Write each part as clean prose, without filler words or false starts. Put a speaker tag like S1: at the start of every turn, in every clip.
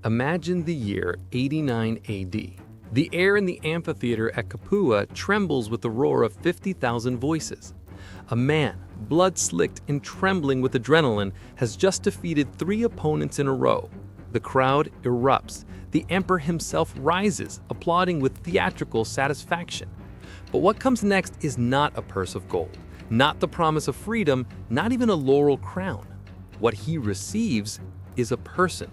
S1: Imagine the year 89 AD. The air in the amphitheater at Capua trembles with the roar of 50,000 voices. A man, blood-slicked and trembling with adrenaline, has just defeated 3 opponents in a row. The crowd erupts. The emperor himself rises, applauding with theatrical satisfaction. But what comes next is not a purse of gold, not the promise of freedom, not even a laurel crown. What he receives is a person.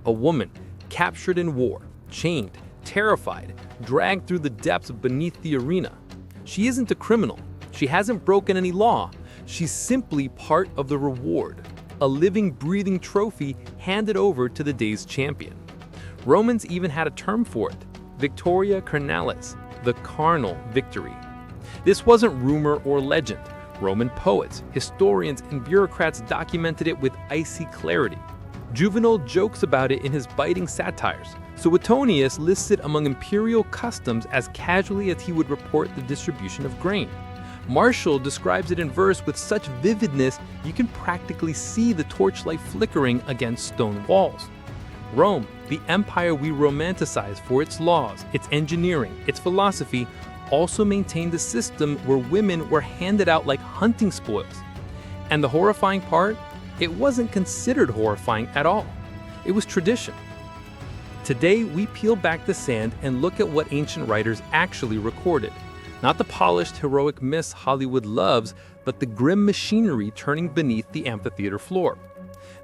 S1: A woman, captured in war, chained, terrified, dragged through the depths beneath the arena. She isn't a criminal. She hasn't broken any law. She's simply part of the reward, a living, breathing trophy handed over to the day's champion. Romans even had a term for it, victoria carnalis, the carnal victory. This wasn't rumor or legend. Roman poets, historians, and bureaucrats documented it with icy clarity. Juvenal jokes about it in his biting satires. Suetonius lists it among imperial customs as casually as he would report the distribution of grain. Martial describes it in verse with such vividness you can practically see the torchlight flickering against stone walls. Rome, the empire we romanticize for its laws, its engineering, its philosophy, also maintained a system where women were handed out like hunting spoils. And the horrifying part? It wasn't considered horrifying at all. It was tradition. Today, we peel back the sand and look at what ancient writers actually recorded. Not the polished, heroic myths Hollywood loves, but the grim machinery turning beneath the amphitheater floor.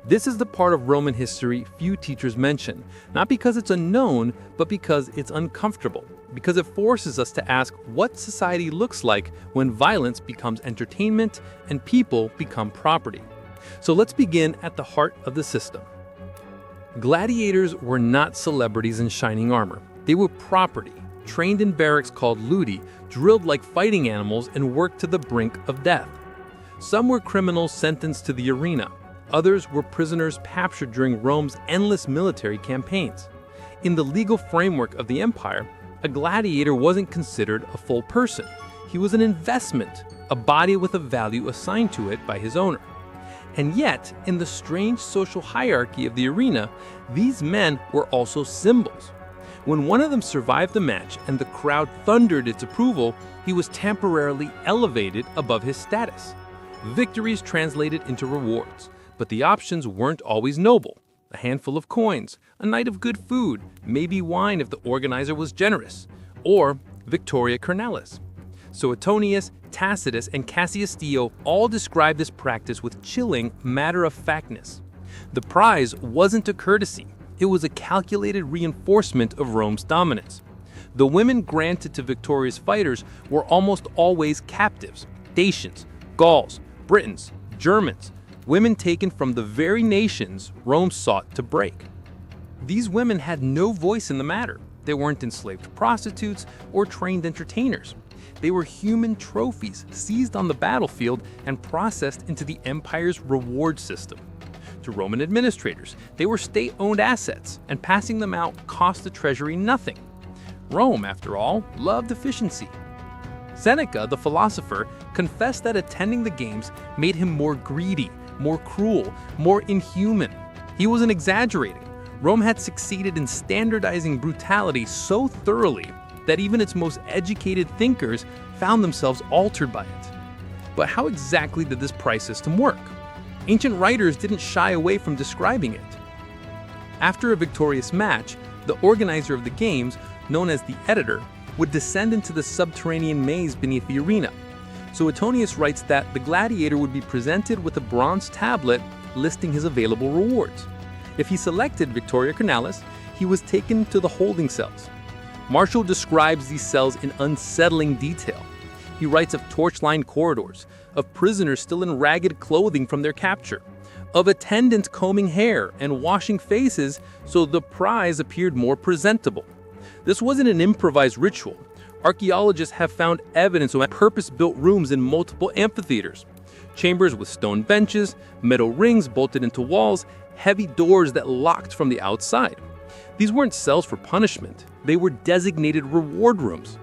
S1: This is the part of Roman history few teachers mention, not because it's unknown, but because it's uncomfortable, because it forces us to ask what society looks like when violence becomes entertainment and people become property. So let's begin at the heart of the system. Gladiators were not celebrities in shining armor. They were property, trained in barracks called ludi, drilled like fighting animals and worked to the brink of death. Some were criminals sentenced to the arena. Others were prisoners captured during Rome's endless military campaigns. In the legal framework of the empire, a gladiator wasn't considered a full person. He was an investment, a body with a value assigned to it by his owner. And yet, in the strange social hierarchy of the arena, these men were also symbols. When one of them survived the match and the crowd thundered its approval, he was temporarily elevated above his status. Victories translated into rewards, but the options weren't always noble. A handful of coins, a night of good food, maybe wine if the organizer was generous, or victoria carnalis. Suetonius, Tacitus, and Cassius Dio all describe this practice with chilling matter-of-factness. The prize wasn't a courtesy. It was a calculated reinforcement of Rome's dominance. The women granted to victorious fighters were almost always captives, Dacians, Gauls, Britons, Germans, women taken from the very nations Rome sought to break. These women had no voice in the matter. They weren't enslaved prostitutes or trained entertainers. They were human trophies seized on the battlefield and processed into the empire's reward system. To Roman administrators, they were state-owned assets, and passing them out cost the treasury nothing. Rome, after all, loved efficiency. Seneca, the philosopher, confessed that attending the games made him more greedy, more cruel, more inhuman. He wasn't exaggerating. Rome had succeeded in standardizing brutality so thoroughly that even its most educated thinkers found themselves altered by it. But how exactly did this price system work? Ancient writers didn't shy away from describing it. After a victorious match, the organizer of the games, known as the editor, would descend into the subterranean maze beneath the arena. Suetonius writes that the gladiator would be presented with a bronze tablet listing his available rewards. If he selected victoria carnalis, he was taken to the holding cells. Martial describes these cells in unsettling detail. He writes of torch-lined corridors, of prisoners still in ragged clothing from their capture, of attendants combing hair and washing faces so the prize appeared more presentable. This wasn't an improvised ritual. Archaeologists have found evidence of purpose-built rooms in multiple amphitheaters, chambers with stone benches, metal rings bolted into walls, heavy doors that locked from the outside. These weren't cells for punishment. They were designated reward rooms.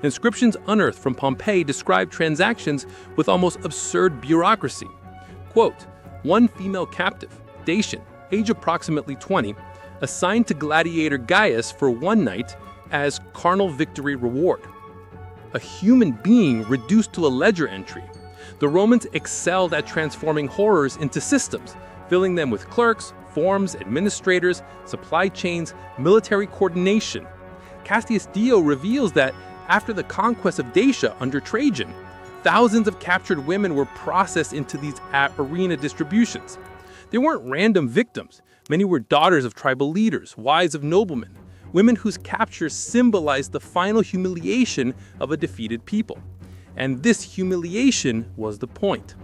S1: Inscriptions unearthed from Pompeii describe transactions with almost absurd bureaucracy. Quote, one female captive, Dacian, age approximately 20, assigned to gladiator Gaius for one night as carnal victory reward. A human being reduced to a ledger entry. The Romans excelled at transforming horrors into systems, filling them with clerks, forms, administrators, supply chains, military coordination. Cassius Dio reveals that after the conquest of Dacia under Trajan, thousands of captured women were processed into these arena distributions. They weren't random victims. Many were daughters of tribal leaders, wives of noblemen, women whose capture symbolized the final humiliation of a defeated people. And this humiliation was the point.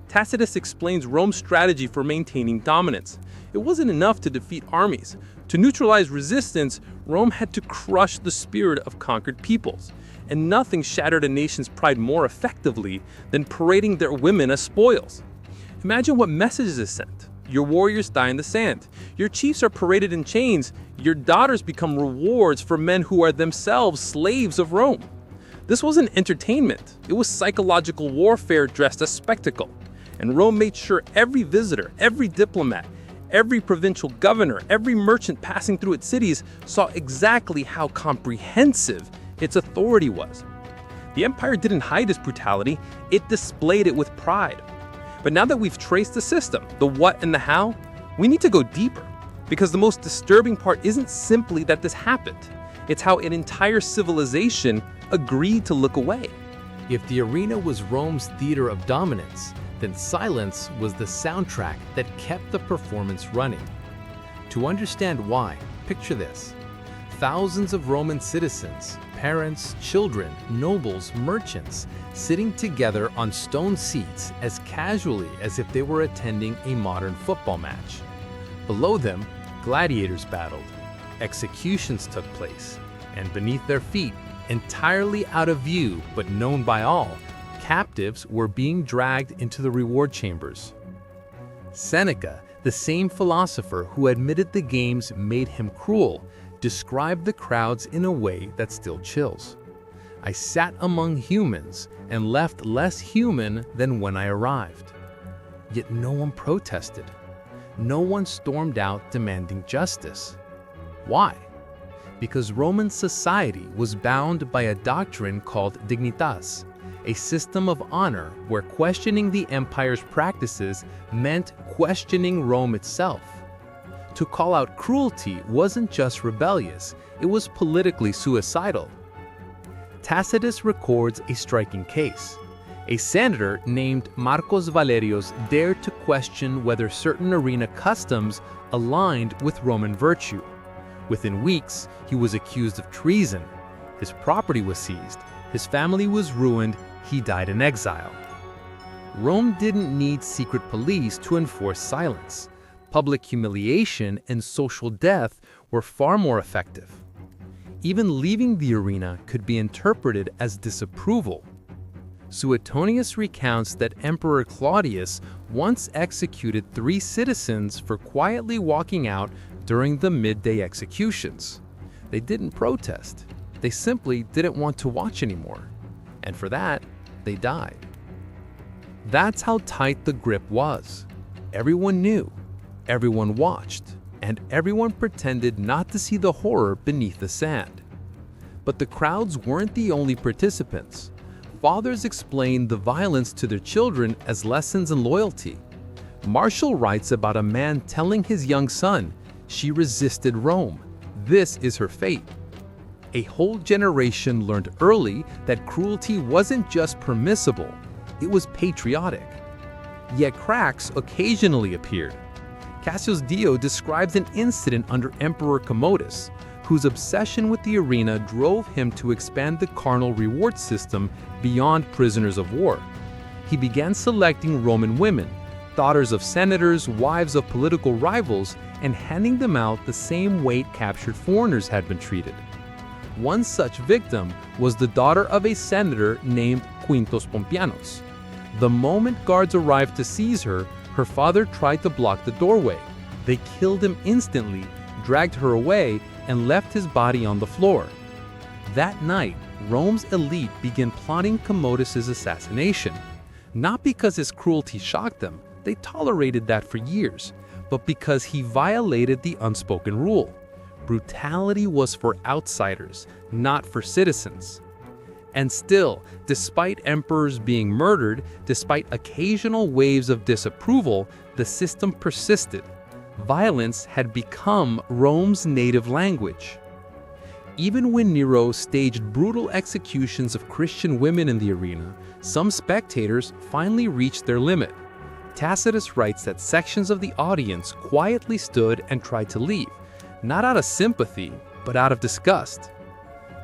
S1: Tacitus explains Rome's strategy for maintaining dominance. It wasn't enough to defeat armies. To neutralize resistance, Rome had to crush the spirit of conquered peoples. And nothing shattered a nation's pride more effectively than parading their women as spoils. Imagine what messages is sent. Your warriors die in the sand. Your chiefs are paraded in chains. Your daughters become rewards for men who are themselves slaves of Rome. This wasn't entertainment. It was psychological warfare dressed as spectacle. And Rome made sure every visitor, every diplomat, every provincial governor, every merchant passing through its cities saw exactly how comprehensive its authority was. The empire didn't hide its brutality, it displayed it with pride. But now that we've traced the system, the what and the how, we need to go deeper. Because the most disturbing part isn't simply that this happened. It's how an entire civilization agreed to look away.
S2: If the arena was Rome's theater of dominance, then silence was the soundtrack that kept the performance running. To understand why, picture this. Thousands of Roman citizens, parents, children, nobles, merchants, sitting together on stone seats as casually as if they were attending a modern football match. Below them, gladiators battled, executions took place, and beneath their feet, entirely out of view but known by all, captives were being dragged into the reward chambers. Seneca, the same philosopher who admitted the games made him cruel, described the crowds in a way that still chills. I sat among humans and left less human than when I arrived. Yet no one protested. No one stormed out demanding justice. Why? Because Roman society was bound by a doctrine called dignitas, a system of honor where questioning the empire's practices meant questioning Rome itself. To call out cruelty wasn't just rebellious, it was politically suicidal. Tacitus records a striking case. A senator named Marcus Valerius dared to question whether certain arena customs aligned with Roman virtue. Within weeks, he was accused of treason. His property was seized, his family was ruined, he died in exile. Rome didn't need secret police to enforce silence. Public humiliation and social death were far more effective. Even leaving the arena could be interpreted as disapproval. Suetonius recounts that Emperor Claudius once executed 3 citizens for quietly walking out during the midday executions. They didn't protest. They simply didn't want to watch anymore. And for that, they died. That's how tight the grip was. Everyone knew, everyone watched, and everyone pretended not to see the horror beneath the sand. But the crowds weren't the only participants. Fathers explained the violence to their children as lessons in loyalty. Martial writes about a man telling his young son, "She resisted Rome. This is her fate." A whole generation learned early that cruelty wasn't just permissible, it was patriotic. Yet cracks occasionally appeared. Cassius Dio describes an incident under Emperor Commodus, whose obsession with the arena drove him to expand the carnal reward system beyond prisoners of war. He began selecting Roman women, daughters of senators, wives of political rivals, and handing them out the same way captured foreigners had been treated. One such victim was the daughter of a senator named Quintus Pompeianus. The moment guards arrived to seize her, her father tried to block the doorway. They killed him instantly, dragged her away, and left his body on the floor. That night, Rome's elite began plotting Commodus's assassination. Not because his cruelty shocked them, they tolerated that for years,
S1: but because he violated the unspoken rule. Brutality was for outsiders, not for citizens. And still, despite emperors being murdered, despite occasional waves of disapproval, the system persisted. Violence had become Rome's native language. Even when Nero staged brutal executions of Christian women in the arena, some spectators finally reached their limit. Tacitus writes that sections of the audience quietly stood and tried to leave, not out of sympathy, but out of disgust.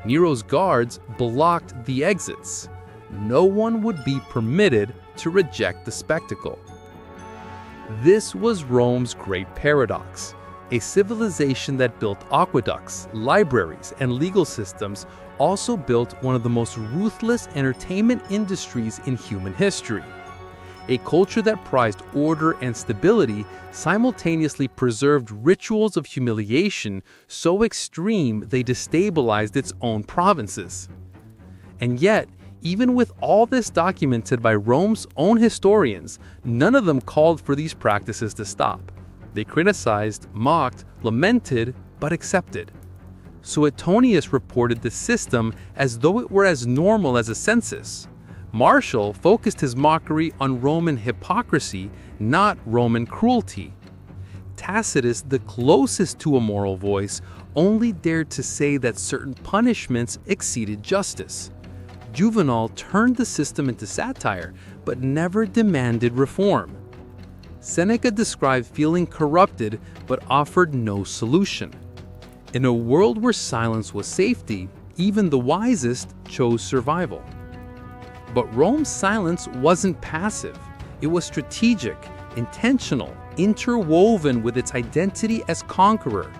S1: Nero's guards blocked the exits. No one would be permitted to reject the spectacle. This was Rome's great paradox. A civilization that built aqueducts, libraries, and legal systems also built one of the most ruthless entertainment industries in human history. A culture that prized order and stability simultaneously preserved rituals of humiliation so extreme they destabilized its own provinces. And yet, even with all this documented by Rome's own historians, none of them called for these practices to stop. They criticized, mocked, lamented, but accepted. Suetonius reported the system as though it were as normal as a census. Martial focused his mockery on Roman hypocrisy, not Roman cruelty. Tacitus, the closest to a moral voice, only dared to say that certain punishments exceeded justice. Juvenal turned the system into satire, but never demanded reform. Seneca described feeling corrupted, but offered no solution. In a world where silence was safety, even the wisest chose survival. But Rome's silence wasn't passive. It was strategic, intentional, interwoven with its identity as conqueror.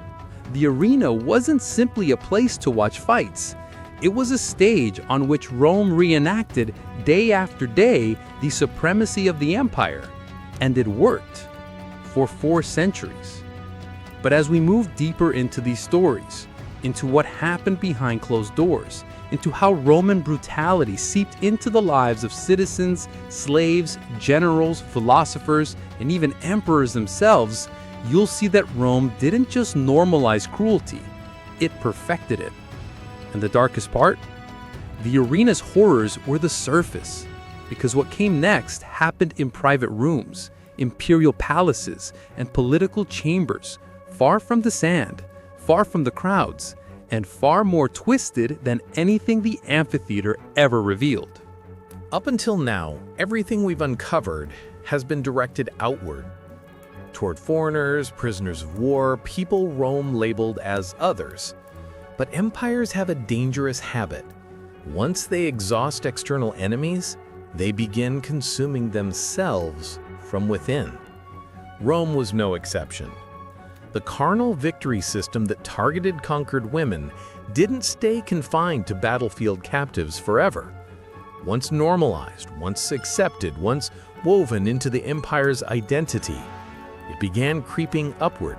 S1: The arena wasn't simply a place to watch fights. It was a stage on which Rome reenacted day after day the supremacy of the empire. And it worked for 4 centuries. But as we move deeper into these stories, into what happened behind closed doors, into how Roman brutality seeped into the lives of citizens, slaves, generals, philosophers, and even emperors themselves, you'll see that Rome didn't just normalize cruelty, it perfected it. And the darkest part? The arena's horrors were the surface, because what came next happened in private rooms, imperial palaces, and political chambers, far from the sand, far from the crowds, and far more twisted than anything the amphitheater ever revealed.
S2: Up until now, everything we've uncovered has been directed outward, toward foreigners, prisoners of war, people Rome labeled as others. But empires have a dangerous habit. Once they exhaust external enemies, they begin consuming themselves from within. Rome was no exception. The carnal victory system that targeted conquered women didn't stay confined to battlefield captives forever. Once normalized, once accepted, once woven into the empire's identity, it began creeping upward,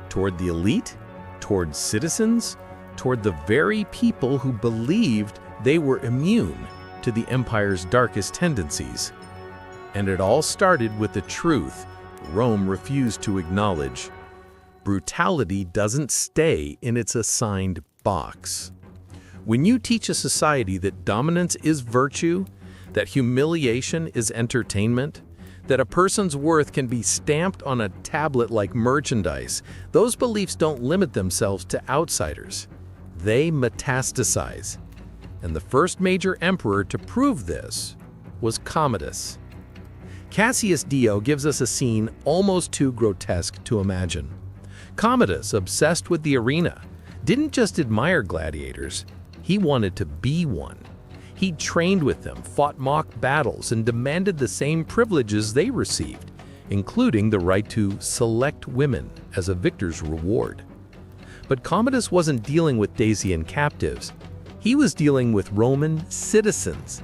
S2: toward the elite, toward citizens, toward the very people who believed they were immune to the empire's darkest tendencies. And it all started with the truth Rome refused to acknowledge. Brutality doesn't stay in its assigned box. When you teach a society that dominance is virtue, that humiliation is entertainment, that a person's worth can be stamped on a tablet like merchandise, those beliefs don't limit themselves to outsiders. They metastasize. And the first major emperor to prove this was Commodus. Cassius Dio gives us a scene almost too grotesque to imagine. Commodus, obsessed with the arena, didn't just admire gladiators, he wanted to be one. He trained with them, fought mock battles, and demanded the same privileges they received, including the right to select women as a victor's reward. But Commodus wasn't dealing with Dacian captives. He was dealing with Roman citizens.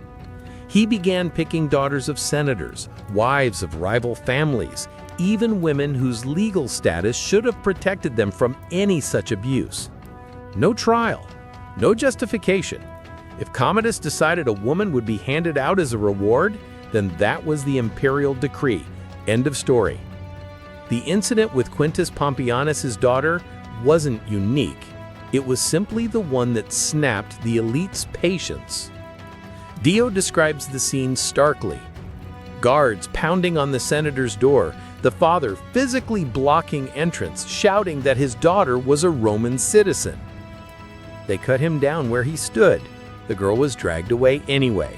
S2: He began picking daughters of senators, wives of rival families, even women whose legal status should have protected them from any such abuse. No trial, no justification. If Commodus decided a woman would be handed out as a reward, then that was the imperial decree. End of story. The incident with Quintus Pompeianus' daughter wasn't unique. It was simply the one that snapped the elite's patience. Dio describes the scene starkly. Guards pounding on the senator's door, the father physically blocking entrance, shouting that his daughter was a Roman citizen. They cut him down where he stood. The girl was dragged away anyway.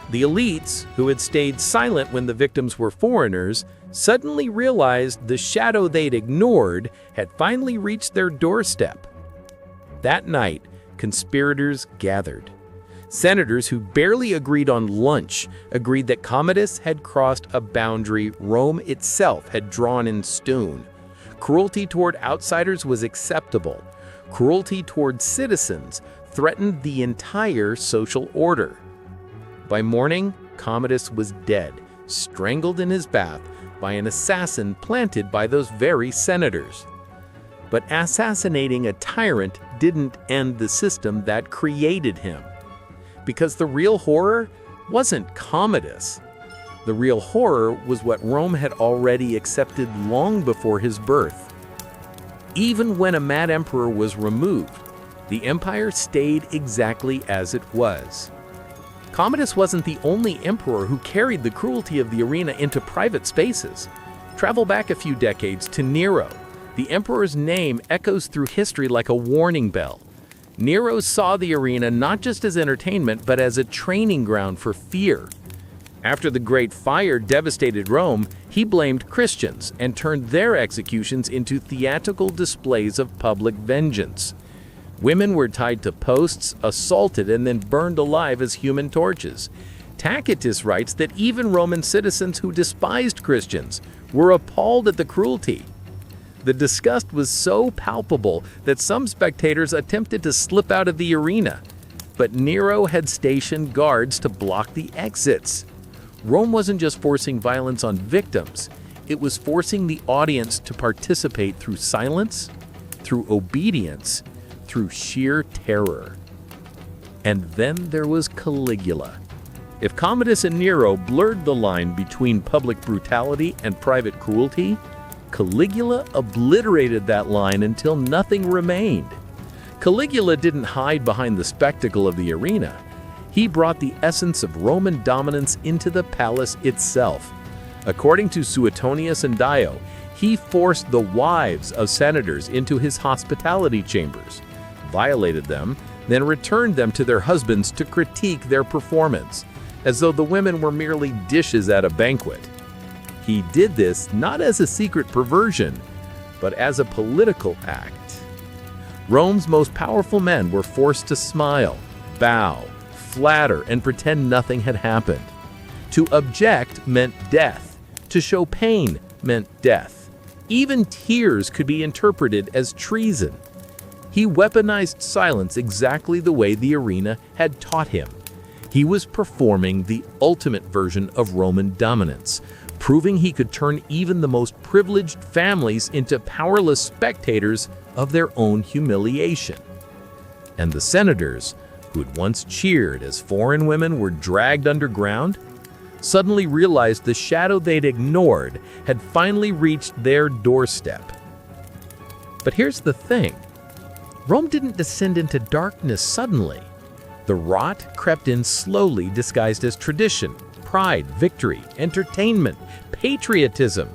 S2: The elites, who had stayed silent when the victims were foreigners, suddenly realized the shadow they'd ignored had finally reached their doorstep. That night, conspirators gathered. Senators who barely agreed on lunch agreed that Commodus had crossed a boundary Rome itself had drawn in stone. Cruelty toward outsiders was acceptable. Cruelty toward citizens threatened the entire social order. By morning, Commodus was dead, strangled in his bath by an assassin planted by those very senators. But assassinating a tyrant didn't end the system that created him. Because the real horror wasn't Commodus. The real horror was what Rome had already accepted long before his birth. Even when a mad emperor was removed, the empire stayed exactly as it was. Commodus wasn't the only emperor who carried the cruelty of the arena into private spaces. Travel back a few decades to Nero. The emperor's name echoes through history like a warning bell. Nero saw the arena not just as entertainment, but as a training ground for fear. After the Great Fire devastated Rome, he blamed Christians and turned their executions into theatrical displays of public vengeance. Women were tied to posts, assaulted, and then burned alive as human torches. Tacitus writes that even Roman citizens who despised Christians were appalled at the cruelty. The disgust was so palpable that some spectators attempted to slip out of the arena, but Nero had stationed guards to block the exits. Rome wasn't just forcing violence on victims, it was forcing the audience to participate through silence, through obedience, through sheer terror. And then there was Caligula. If Commodus and Nero blurred the line between public brutality and private cruelty, Caligula obliterated that line until nothing remained. Caligula didn't hide behind the spectacle of the arena. He brought the essence of Roman dominance into the palace itself. According to Suetonius and Dio, he forced the wives of senators into his hospitality chambers, violated them, then returned them to their husbands to critique their performance, as though the women were merely dishes at a banquet. He did this not as a secret perversion, but as a political act. Rome's most powerful men were forced to smile, bow, flatter, and pretend nothing had happened. To object meant death. To show pain meant death. Even tears could be interpreted as treason. He weaponized silence exactly the way the arena had taught him. He was performing the ultimate version of Roman dominance, proving he could turn even the most privileged families into powerless spectators of their own humiliation. And the senators, who had once cheered as foreign women were dragged underground, suddenly realized the shadow they'd ignored had finally reached their doorstep. But here's the thing. Rome didn't descend into darkness suddenly. The rot crept in slowly, disguised as tradition, pride, victory, entertainment, patriotism.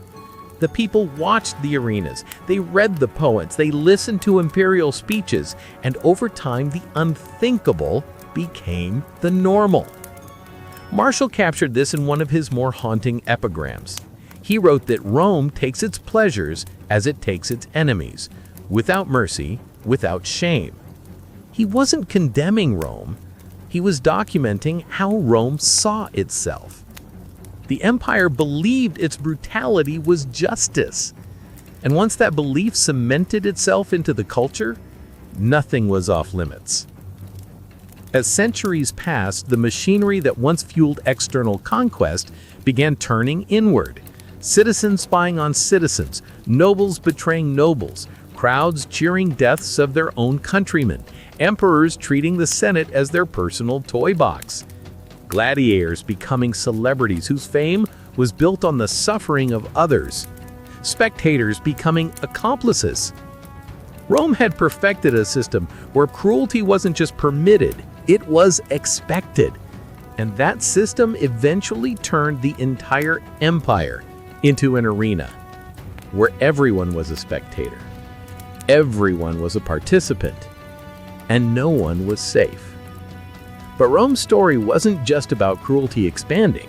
S2: The people watched the arenas, they read the poets, they listened to imperial speeches, and over time the unthinkable became the normal. Martial captured this in one of his more haunting epigrams. He wrote that Rome takes its pleasures as it takes its enemies, without mercy, without shame. He wasn't condemning Rome, he was documenting how Rome saw itself. The empire believed its brutality was justice. And once that belief cemented itself into the culture, nothing was off limits. As centuries passed, the machinery that once fueled external conquest began turning inward. Citizens spying on citizens, nobles betraying nobles, crowds cheering deaths of their own countrymen, emperors treating the Senate as their personal toy box. Gladiators becoming celebrities whose fame was built on the suffering of others. spectators becoming accomplices. Rome had perfected a system where cruelty wasn't just permitted, it was expected. And that system eventually turned the entire empire into an arena where everyone was a spectator, everyone was a participant, and no one was safe. But Rome's story wasn't just about cruelty expanding.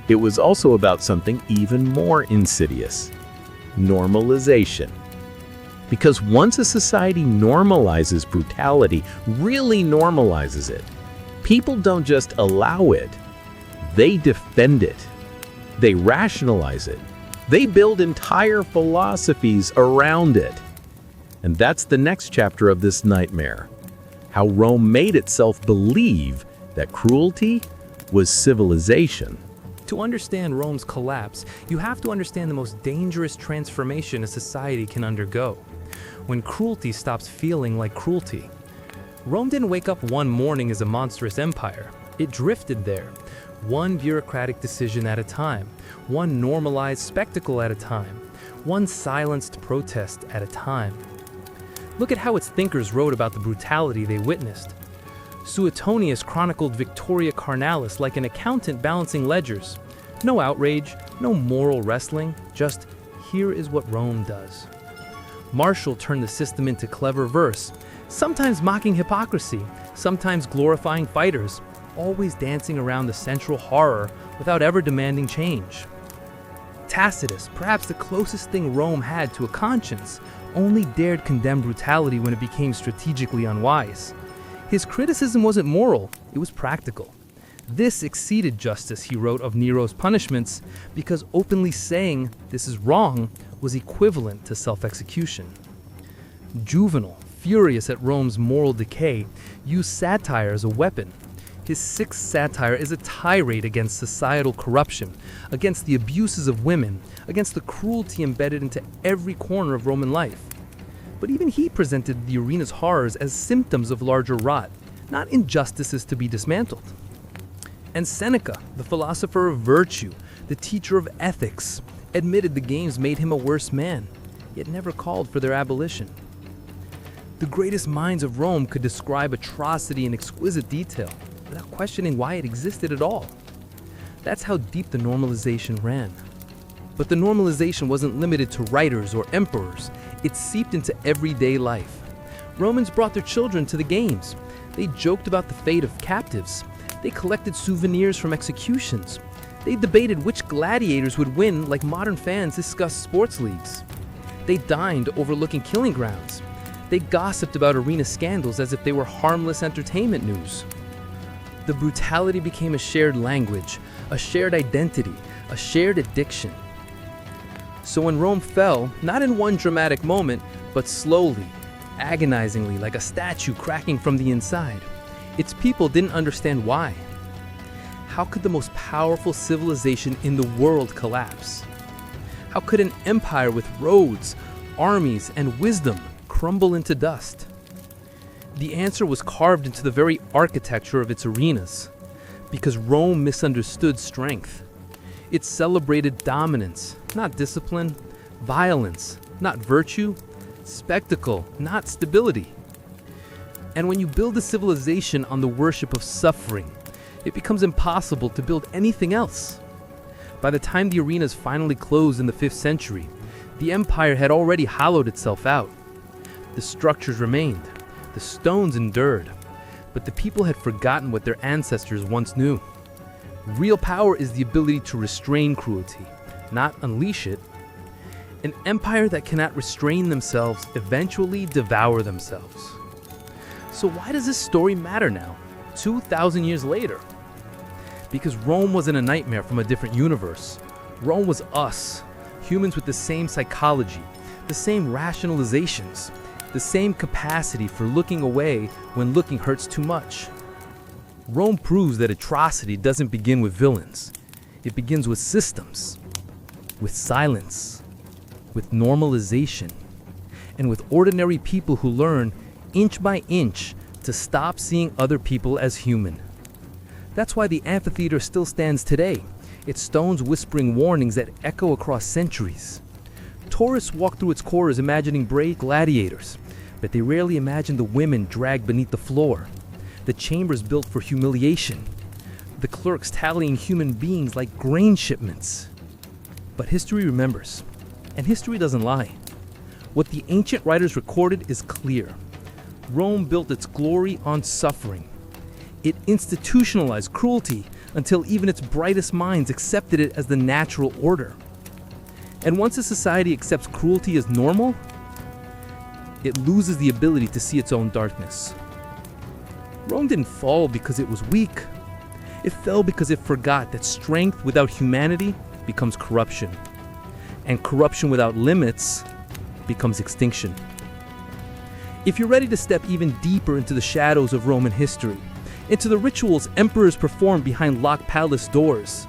S2: It was also about something even more insidious: normalization. Because once a society normalizes brutality, really normalizes it, people don't just allow it, they defend it. They rationalize it. They build entire philosophies around it. And that's the next chapter of this nightmare: how Rome made itself believe that cruelty was civilization.
S1: To understand Rome's collapse, you have to understand the most dangerous transformation a society can undergo: when cruelty stops feeling like cruelty. Rome didn't wake up one morning as a monstrous empire. It drifted there, one bureaucratic decision at a time, one normalized spectacle at a time, one silenced protest at a time. Look at how its thinkers wrote about the brutality they witnessed. Suetonius chronicled Victoria Carnalis like an accountant balancing ledgers. No outrage, no moral wrestling, just here is what Rome does. Martial turned the system into clever verse, sometimes mocking hypocrisy, sometimes glorifying fighters, always dancing around the central horror without ever demanding change. Tacitus, perhaps the closest thing Rome had to a conscience, only dared condemn brutality when it became strategically unwise. His criticism wasn't moral, it was practical. This exceeded justice, he wrote of Nero's punishments, because openly saying this is wrong was equivalent to self-execution. Juvenal, furious at Rome's moral decay, used satire as a weapon. His sixth satire is a tirade against societal corruption, against the abuses of women, against the cruelty embedded into every corner of Roman life. But even he presented the arena's horrors as symptoms of larger rot, not injustices to be dismantled. And Seneca, the philosopher of virtue, the teacher of ethics, admitted the games made him a worse man, yet never called for their abolition. The greatest minds of Rome could describe atrocity in exquisite detail, without questioning why it existed at all. That's how deep the normalization ran. But the normalization wasn't limited to writers or emperors. It seeped into everyday life. Romans brought their children to the games. They joked about the fate of captives. They collected souvenirs from executions. They debated which gladiators would win like modern fans discuss sports leagues. They dined overlooking killing grounds. They gossiped about arena scandals as if they were harmless entertainment news. The brutality became a shared language, a shared identity, a shared addiction. So when Rome fell, not in one dramatic moment, but slowly, agonizingly, like a statue cracking from the inside, its people didn't understand why. How could the most powerful civilization in the world collapse? How could an empire with roads, armies, and wisdom crumble into dust? The answer was carved into the very architecture of its arenas, because Rome misunderstood strength. It celebrated dominance, not discipline, violence, not virtue, spectacle, not stability. And when you build a civilization on the worship of suffering, it becomes impossible to build anything else. By the time the arenas finally closed in the 5th century, the empire had already hollowed itself out. The structures remained, the stones endured, but the people had forgotten what their ancestors once knew. Real power is the ability to restrain cruelty, not unleash it. An empire that cannot restrain themselves eventually devour themselves. So why does this story matter now, 2,000 years later? Because Rome wasn't a nightmare from a different universe. Rome was us, humans with the same psychology, the same rationalizations, the same capacity for looking away when looking hurts too much. Rome proves that atrocity doesn't begin with villains. It begins with systems, with silence, with normalization, and with ordinary people who learn, inch by inch, to stop seeing other people as human. That's why the amphitheater still stands today, its stones whispering warnings that echo across centuries.
S3: Tourists walk through its corridors imagining brave gladiators, but they rarely imagine the women dragged beneath the floor, the chambers built for humiliation, the clerks tallying human beings like grain shipments. But history remembers, and history doesn't lie. What the ancient writers recorded is clear. Rome built its glory on suffering. It institutionalized cruelty until even its brightest minds accepted it as the natural order. And once a society accepts cruelty as normal, it loses the ability to see its own darkness. Rome didn't fall because it was weak. It fell because it forgot that strength without humanity becomes corruption, and corruption without limits becomes extinction. If you're ready to step even deeper into the shadows of Roman history, into the rituals emperors performed behind locked palace doors,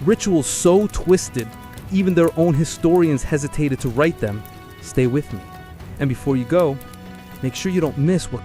S3: rituals so twisted even their own historians hesitated to write them, stay with me. And before you go, make sure you don't miss what